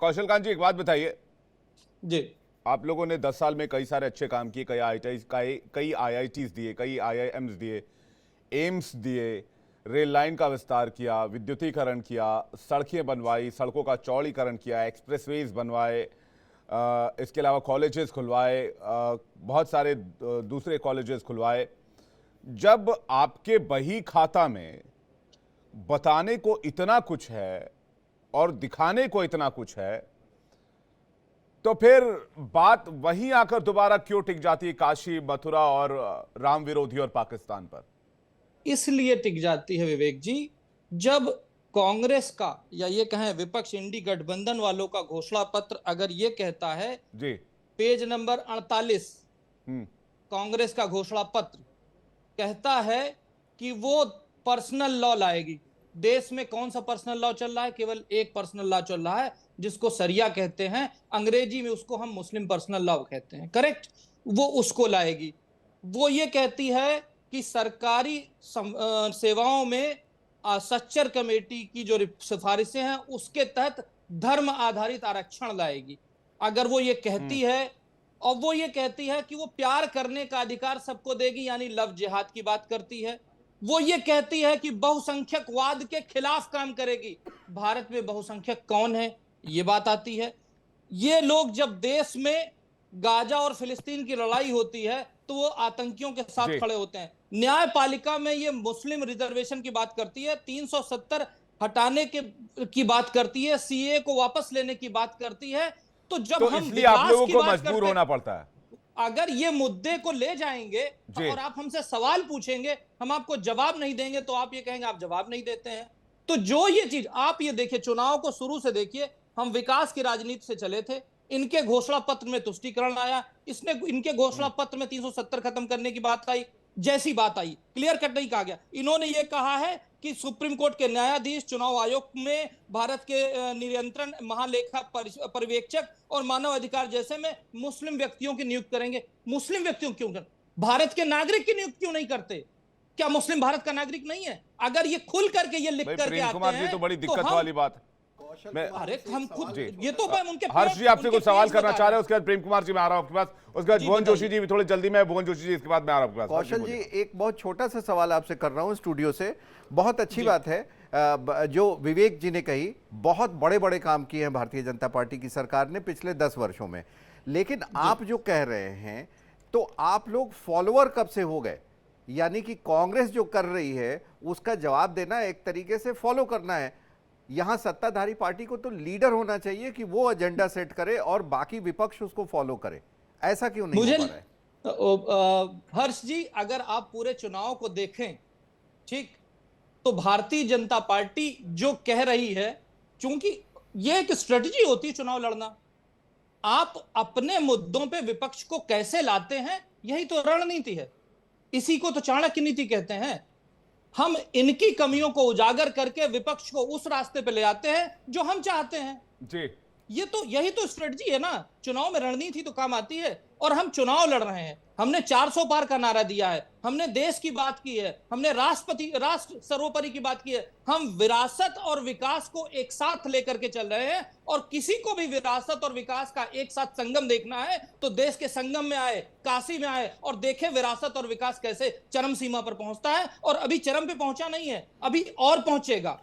कौशल कांत जी, एक बात बताइए। जी। आप लोगों ने 10 साल में कई सारे अच्छे काम किए, कई आईआईटीज दिए, कई आईआईएम्स दिए, एम्स दिए, रेल लाइन का विस्तार किया, विद्युतीकरण किया, सड़कें बनवाई, सड़कों का चौड़ीकरण किया, एक्सप्रेसवेज बनवाए, इसके अलावा कॉलेजेस खुलवाए, बहुत सारे दूसरे कॉलेजेस खुलवाए। जब आपके बही खाता में बताने को इतना कुछ है और दिखाने को इतना कुछ है, तो फिर बात वहीं आकर दोबारा क्यों टिक जाती है काशी, मथुरा और राम विरोधी और पाकिस्तान पर? इसलिए टिक जाती है विवेक जी, जब कांग्रेस का या ये कहें विपक्ष इंडी गठबंधन वालों का घोषणा पत्र अगर ये कहता है, जी। पेज नंबर 48 हम्म। कांग्रेस का घोषणा पत्र कहता है कि वो पर्सनल लॉ लाएगी। देश में कौन सा पर्सनल लॉ चल रहा है? केवल एक पर्सनल लॉ चल रहा है जिसको सरिया कहते हैं, अंग्रेजी में उसको हम मुस्लिम पर्सनल लॉ कहते हैं, करेक्ट। वो उसको लाएगी। वो ये कहती है कि सरकारी सेवाओं में सच्चर कमेटी की जो सिफारिशें हैं उसके तहत धर्म आधारित आरक्षण लाएगी। अगर वो ये कहती है, और वो ये कहती है कि वो प्यार करने का अधिकार सबको देगी, यानी लव जिहाद की बात करती है। वो ये कहती है कि बहुसंख्यकवाद के खिलाफ काम करेगी। भारत में बहुसंख्यक कौन है, ये बात आती है। ये लोग जब देश में गाजा और फिलिस्तीन की लड़ाई होती है तो वो आतंकियों के साथ खड़े होते हैं। न्यायपालिका में ये मुस्लिम रिजर्वेशन की बात करती है, 370 हटाने की बात करती है, सीए को वापस लेने की बात करती है। तो जब तो हम इसलिए आप विकास लोगों की को बात मजबूर करते होना पड़ता है। अगर ये मुद्दे को ले जाएंगे और आप हमसे सवाल पूछेंगे, हम आपको जवाब नहीं देंगे, तो आप ये कहेंगे आप जवाब नहीं देते हैं। तो जो ये चीज आप ये देखिए, चुनाव को शुरू से देखिए, हम विकास की राजनीति से चले थे। इनके घोषणा पत्र में तुष्टीकरण आया, इसने इनके घोषणा पत्र में 370 खत्म करने की बात आई। जैसी बात आई, क्लियर कट नहीं कहा गया। इन्होंने ये कहा है कि सुप्रीम कोर्ट के न्यायाधीश चुनाव आयोग में भारत के नियंत्रण महालेखा पर्यवेक्षक और मानव अधिकार जैसे में मुस्लिम व्यक्तियों की नियुक्त करेंगे। मुस्लिम व्यक्तियों क्यों कर, भारत के नागरिक की नियुक्त क्यों नहीं करते? क्या मुस्लिम भारत का नागरिक नहीं है? अगर ये खुल करके ये लिख करके आते हैं तो बड़ी दिक्कत वाली बात। अरे हम खुद ये तो मैं उनके हर्ष जी आपसे कुछ सवाल करना चाह रहे हैं, उसके बाद प्रेम कुमार जी मैं आ रहा हूं आपके पास, उसके बाद भुवन जोशी जी भी थोड़ी जल्दी में, भुवन जोशी जी इसके बाद मैं आ रहा हूं आपके पास। कौशल जी, एक बहुत छोटा सा सवाल आपसे कर रहा हूं स्टूडियो से। बहुत अच्छी बात है जो विवेक जी ने कही, बहुत बड़े बड़े काम किए हैं भारतीय जनता पार्टी की सरकार ने पिछले 10 वर्षों में। लेकिन आप जो कह रहे हैं, तो आप लोग फॉलोअर कब से हो गए? यानी कि कांग्रेस जो कर रही है उसका जवाब देना, एक तरीके से फॉलो करना है। यहां सत्ताधारी पार्टी को तो लीडर होना चाहिए कि वो एजेंडा सेट करे और बाकी विपक्ष उसको फॉलो करे। ऐसा क्यों नहीं हो पा रहा है? हर्ष जी, अगर आप पूरे चुनाव को देखें, ठीक, तो भारतीय जनता पार्टी जो कह रही है, चूंकि ये एक स्ट्रेटजी होती है चुनाव लड़ना, आप अपने मुद्दों पे विपक्ष को कैसे लाते हैं, यही तो रणनीति है। इसी को तो चाणक्य नीति कहते हैं। हम इनकी कमियों को उजागर करके विपक्ष को उस रास्ते पे ले आते हैं जो हम चाहते हैं जी। यही तो स्ट्रेटजी है ना। चुनाव में रणनीति तो काम आती है। और हम चुनाव लड़ रहे हैं, हमने 400 पार का नारा दिया है, हमने देश की बात की है, हमने राष्ट्र सर्वोपरि की बात की है। हम विरासत और विकास को एक साथ लेकर के चल रहे हैं, और किसी को भी विरासत और विकास का एक साथ संगम देखना है तो देश के संगम में आए, काशी में आए और देखे विरासत और विकास कैसे चरम सीमा पर पहुंचता है। और अभी चरम पे पहुंचा नहीं है, अभी और पहुंचेगा।